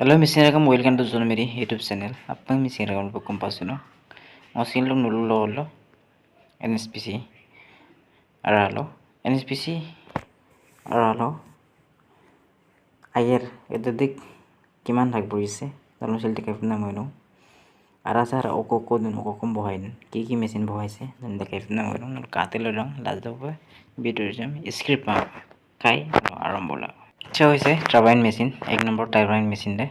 Hello, Mr. Rakam, welcome to Zone Miri YouTube channel. Appang Mr. Rakam po kumpasuno. Mosin lo nulo NHPC. Aralo. NHPC. Aralo. Ayer itu dik kiman hak berise. Dalam silti kafna moino. Arasa ara oko dun oko kom bohain. Ki mesin bohaise. Dan da kafna moino. Nul katel dong. Lazdo po. Video jam. Script ma. Kai. Arambola. Cha hoise turbine machine. Ek number turbine machine de.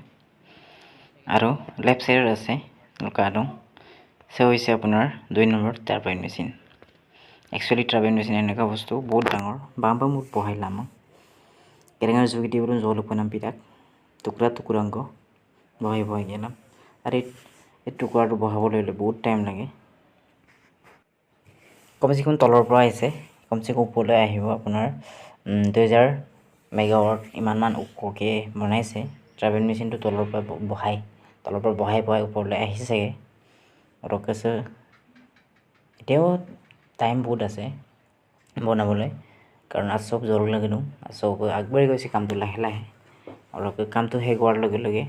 আৰু left সাইডত আছে লুকাটো সে হৈছে আপোনাৰ 2 number turbine machine actually turbine machine এনেকা বস্তু বহুত ডাঙৰ বাম্বা মুট বহাইলাম কেৰেঙাৰ যোগিটি বলুন জলপনাম পিটাক টুকুৰা টুকুৰাংগ বহাই গেলাম আৰু এই টুকুৰাটো বহাবলৈ হলে বহুত টাইম লাগে কমসে কম তলৰ পৰা আহিছে কমসে কম ওপৰলৈ আহিব আপোনাৰ 2000 মেগাৱাট ইমানমান ওপৰকে বনাইছে টাৰবাইন মেচিনটো তলৰ পৰা বহাই ওপৰলৈ আহিছেগে ৰকেছে এতিয়াও টাইম বহুত আছে বনাবলৈ কাৰণ আচব জৰুৰ লাগে ন আচব আগবাঢ়ি গৈছে কামটো লাহে লাহে আৰু কামটো শেষ হোৱাৰ লগে লগে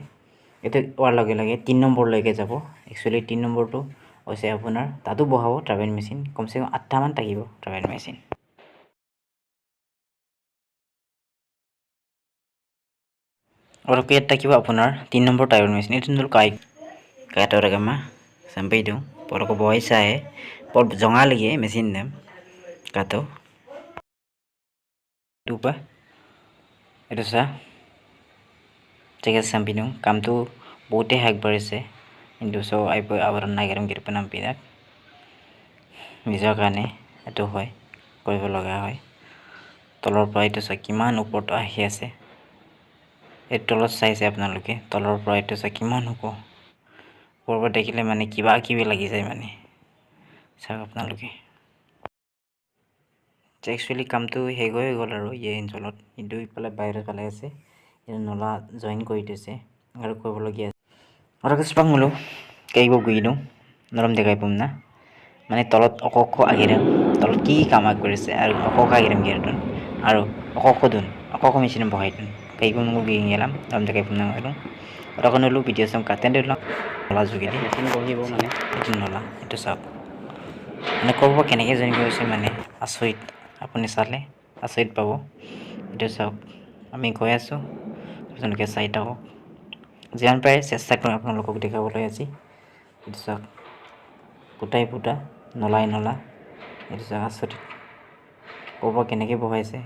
এটা হোৱাৰ লগে লগে 3 নম্বৰলৈকে যাব একচুয়ালি 3 নম্বৰটো হৈছে আপোনাৰ তাতো বহাব টাৰবাইন মেচিন কমসে কম 8টা মান থাকিব টাৰবাইন মেচিন और के तकिबा अपनार 3 नंबर टायर मेसिन इतुल कायटर गमा sampai dong por ko boy sae por jonga lagi mesin dem kato dupa itu sa jaga sampai dong kam tu bote hak barise কিন্তু সো আইব আবার নাগেরম গিরপনাম পিদাক নিজৰ কাৰণে এটো হয় কৰিব লগা হয় তলৰ পৰা এটো কিমান ওপৰত আহি আছে এই তলত চাইছে আপোনালোকে তলৰ পৰা এটো কিমান হ'ব ওপৰত দেখিলে মানে কিবা কিবি লাগি যায় মানে চাওক আপোনালোকে একচুয়ালি কামটো হেগ হৈ গল আৰু এই অঞ্চলত কিন্তু ইফালে বাহিৰত পালে আছে এই নলা জয়েন কৰি দিছে আৰু কৰিবলগীয়া আৰু কিছুমান হলো কেইব গুইনো নৰম দেখাই পম না মানে তলত অকক আগিৰা তলত কি কাম কৰিছে আৰু অকক আগিৰাম গেৰটন আৰু অকক মেচিন বহাইটন কেইব মু গিংগেলাম নৰম দেখাই পম না আৰু ৰকনলো ভিডিও সাম কাটেন দিলা নলা যোগেদি মেচিন বহিব মানে এটো নলা এটো সব মানে কৰব কেনেকে জয়েন কৰিছে মানে আচৰিত আপুনি চালে আচৰিত পাব এটো সব আমি কৈ আছো আপোনালোকে চাই থাকক যিমান পাৰে চেষ্টা কৰিম আপোনালোকক দেখাবলৈ আজি এটো সব পুটা নলা এটো সব আচৰিত কৰব কেনেকে বহাইছে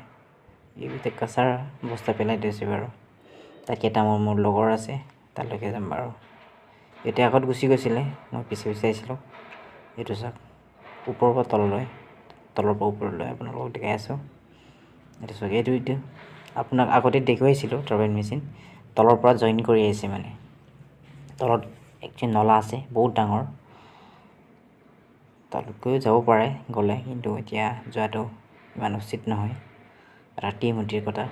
এই বিতে কাছাৰ বস্তা পেলাই দিছে বাৰু তাকে এটা মোৰ লগৰ আছে তালৈকে যাম বাৰু এতিয়া আগত গুছি গৈছিলে মই পিছে চাইছিলো এটো সব ওপৰৰ পৰা তললৈ তলৰ পৰা ওপৰলৈ আপোনালোকক দেখাই আছো এটো সব এইটো আপোনাক আগতে দেখুৱাইছিলো টাৰবাইন মেচিন তলৰ পৰা জয়েন কৰি আছে মানে তলত একচুয়ালি নলা আছে বহুত ডাঙৰ তালৈকে যাব পাৰে গলে কিন্তু এতিয়া যোৱাটো ইমান উচিত নহয় ৰাতি মন্দিৰ কথা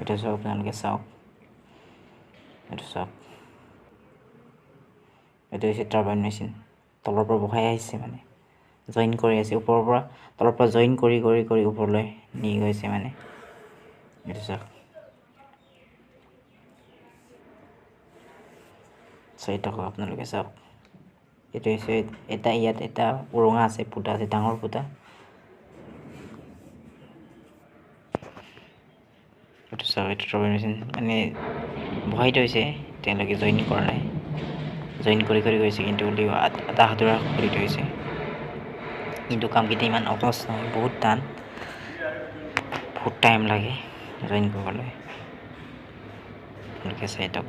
এটা সব আপোনালোকে চাওক এটা সব এটা হৈছে টাৰবাইন মেচিন তলৰ পৰা বহাই আহিছে মানে জয়েন কৰি আছে ওপৰৰ পৰা তলৰ পৰা জয়েন কৰি ওপৰলৈ নি গৈছে মানে এটা সব চাইটা আপোনালোকে চাওক এটা হৈছে এটা ইয়াত এটা উৰঙা আছে পুটা আছে ডাঙৰ পুটা এটো সব এটা টাৰবাইন মেচিন মানে বহাই থৈছে তেওঁলোকে জয়েন কৰা নাই জয়েন কৰি গৈছে কিন্তু আধা হাতুৰা কৰি থৈছে কিন্তু কামকেইটা ইমান অসহজ নহয় বহুত টান বহুত টাইম লাগে জয়েন কৰিবলৈ আপোনালোকে চাই থাকক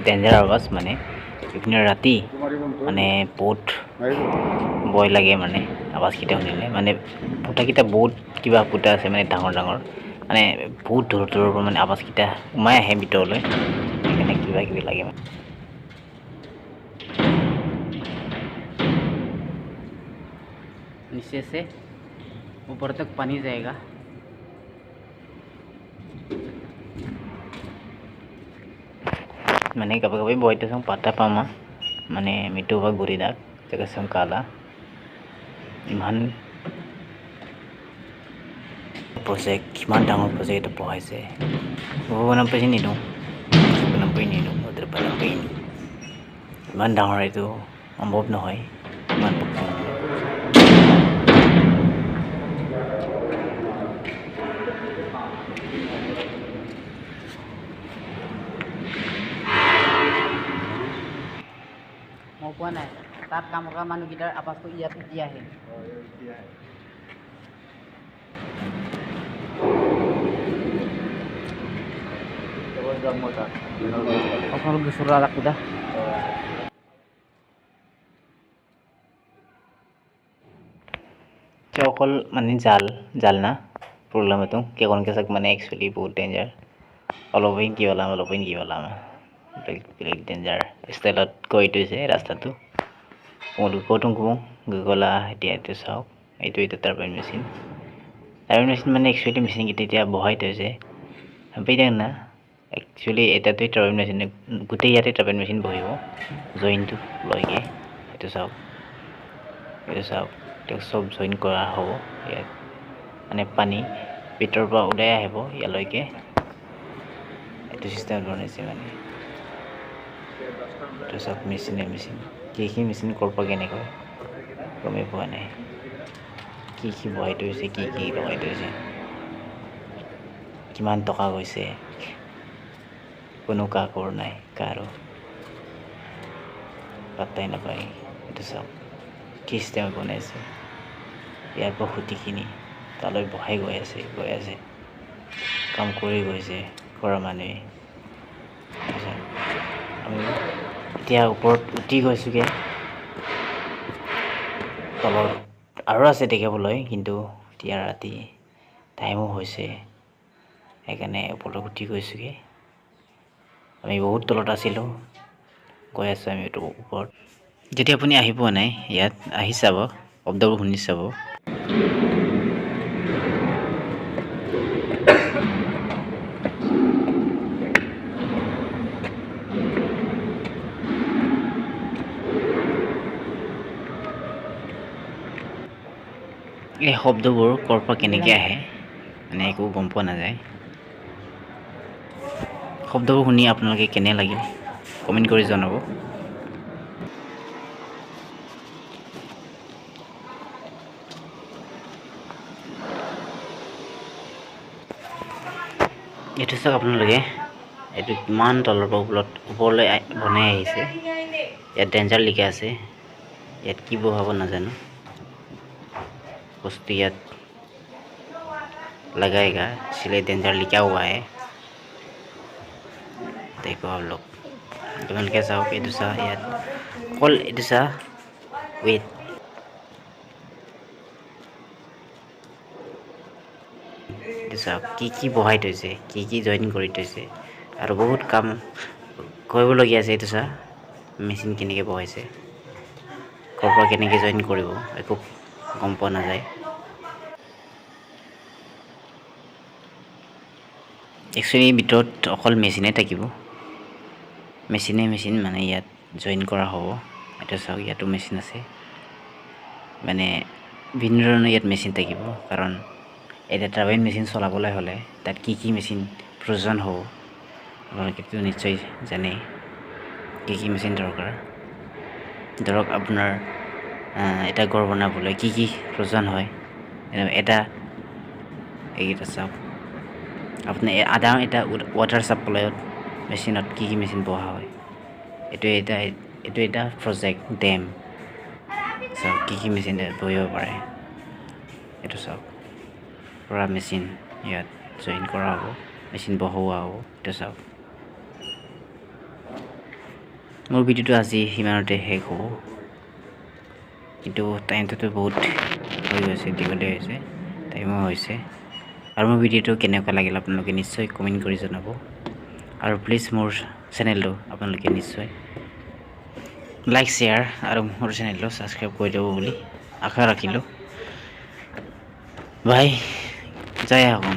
ডেঞ্জাৰ আৱাজ মানে ইপিনে ৰাতি মানে বহুত ভয় লাগে মানে আৱাজ কিটা শুনিলে মানে ফুটাকিটা বহুত কিবা ফুটা আছে মানে ডাঙৰ মানে বহুত দূৰৰ পৰা মানে আৱাজ কিটা উমাই আহে ভিতৰলৈ এনে কিবা কিবি লাগে नीचे से ऊपर तक पानी जाएगा मैंने कभी कभी बोलते संग पाता पामा मैंने मिट्टू बा गुरी दाग जगह संग काला इमान প্ৰজেক্ট কিমান ডাঙৰ প্ৰজেক্ট এটা বহাইছে ভগৱানৰ পাইছে নিদিওঁ নাম্বাৰ নিদিওঁ ওদেৰ পৰা নাম্বাৰ নিদিওঁ ইমান ডাঙৰ এইটো সম্ভৱ নহয় ইমান পক্ষে নহয় মই কোৱা নাই তাত কাম কৰা মানুহকেইটাৰ আৱাজটো ইয়াত উঠি আহে আপোনালোক বিচৰা ৰাখোঁ অকল মানে জাল না প্ৰব্লেম itu কেইখনকে চাক মানে একচুৱেলি বহুত ডেঞ্জাৰ অলপেই কি ওলাম বেলেগ ডেঞ্জাৰ ষ্টাইলত গৈ থৈছে ৰাস্তাটো ক'তো গ'লা এতিয়া এইটো চাওক এইটো টাৰ্বাইন মেচিন মানে একচুৱেলি মেচিনকেইটা এতিয়া বহাই থৈছে পাই থাক না একচুৱেলি এটাতেই টাৰ্বাইন মেচিন গোটেই ইয়াতে টাৰ্বাইন মেচিন বহিব জইনটো লৈকে এইটো চাওক চব জইন কৰা হ'ব ইয়াত মানে পানী ভিতৰৰ পৰা ওলাই আহিব ইয়ালৈকে এইটো চিষ্টেম বনাইছে মানে এইটো চব মেচিন কি মেচিন ক'ৰ পৰা কেনেকৈ গমেই পোৱা নাই কি বহাই থৈছে কি লগাই থৈছে কিমান টকা গৈছে কোনো কাকো নাই কাৰো পাত্তাই নাপায় এইটো চাওক কি চিষ্টেম বনাইছে ইয়াৰ পৰা সুতিখিনি তালৈ বহাই গৈ আছে কাম কৰি গৈছে কৰা মানুহে আমি এতিয়া ওপৰত উঠি গৈছোঁগৈ তলত আৰু আছে দেখিবলৈ কিন্তু এতিয়া ৰাতি টাইমো হৈছে সেইকাৰণে ওপৰত উঠি গৈছোঁগৈ আমি বহুত তলত আছিলোঁ গৈ আছোঁ আমি এইটো ওপৰত যদি আপুনি আহি পোৱা নাই ইয়াত আহি চাব শব্দবোৰ শুনি চাব এই শব্দবোৰ ক'ৰ পৰা কেনেকৈ আহে মানে একো গম পোৱা নাযায় শব্দবোৰ শুনি আপোনালোকে কেনে লাগিল কমেণ্ট কৰি জনাব এইটো চাওক আপোনালোকে এইটো কিমান তলৰ পৰা ওপৰলৈ বনাই আহিছে ইয়াত ডেঞ্জাৰ লিখা আছে ইয়াত কি বহাব নাজানো বস্তু ইয়াত लगाएगा इसलिए डेंजर लिखा हुआ है देखो आप लोग तुम्हें कैसा हो कि दूसरा यार कॉल दूसरा वेट दूसरा কি বহাই থৈছে কি জইন কৰি থৈছে আৰু বহুত কাম কৰিবলগীয়া আছে এইটো চা মেচিন কেনেকৈ বহাইছে ক'ৰ পৰা কেনেকৈ জইন কৰিব একো গম পোৱা নাযায় একচুৱেলি ভিতৰত অকল মেচিনে থাকিব মেচিন মানে ইয়াত জইন কৰা হ'ব এটা চাওক ইয়াতো মেচিন আছে মানে ভিন্ন ধৰণৰ ইয়াত মেচিন থাকিব কাৰণ এটা টাৰ্বাইন মেচিন চলাবলৈ হ'লে তাত কি মেচিন প্ৰয়োজন হ'ব আপোনালোকেতো নিশ্চয় জানে কি মেচিন দৰকাৰ ধৰক আপোনাৰ এটা ঘৰ বনাবলৈ কি প্ৰয়োজন হয় এটা এইকেইটা চাওক আপুনি এটা ৱাটাৰ ছাপ্লাইত মেচিনত কি মেচিন বহা হয় এইটো এটা প্ৰজেক্ট ডেম চাওক কি মেচিন বহিব পাৰে এইটো চাওক পুৰা মেচিন ইয়াত জইন কৰা হ'ব মেচিন বহোৱা হ'ব এইটো চাওক মোৰ ভিডিঅ'টো আজি সিমানতে শেষ হ'ব কিন্তু টাইমটোতো বহুত হৈ গৈছে দীঘলীয়া হৈছে টাইমো হৈছে আৰু মোৰ ভিডিঅ'টো কেনেকুৱা লাগিল আপোনালোকে নিশ্চয় কমেণ্ট কৰি জনাব আৰু প্লিজ মোৰ চেনেলটো আপোনালোকে নিশ্চয় লাইক শ্বেয়াৰ আৰু মোৰ চেনেলটো ছাবস্ক্ৰাইব কৰি দিব বুলি আশা ৰাখিলোঁ বাই জয় আহোম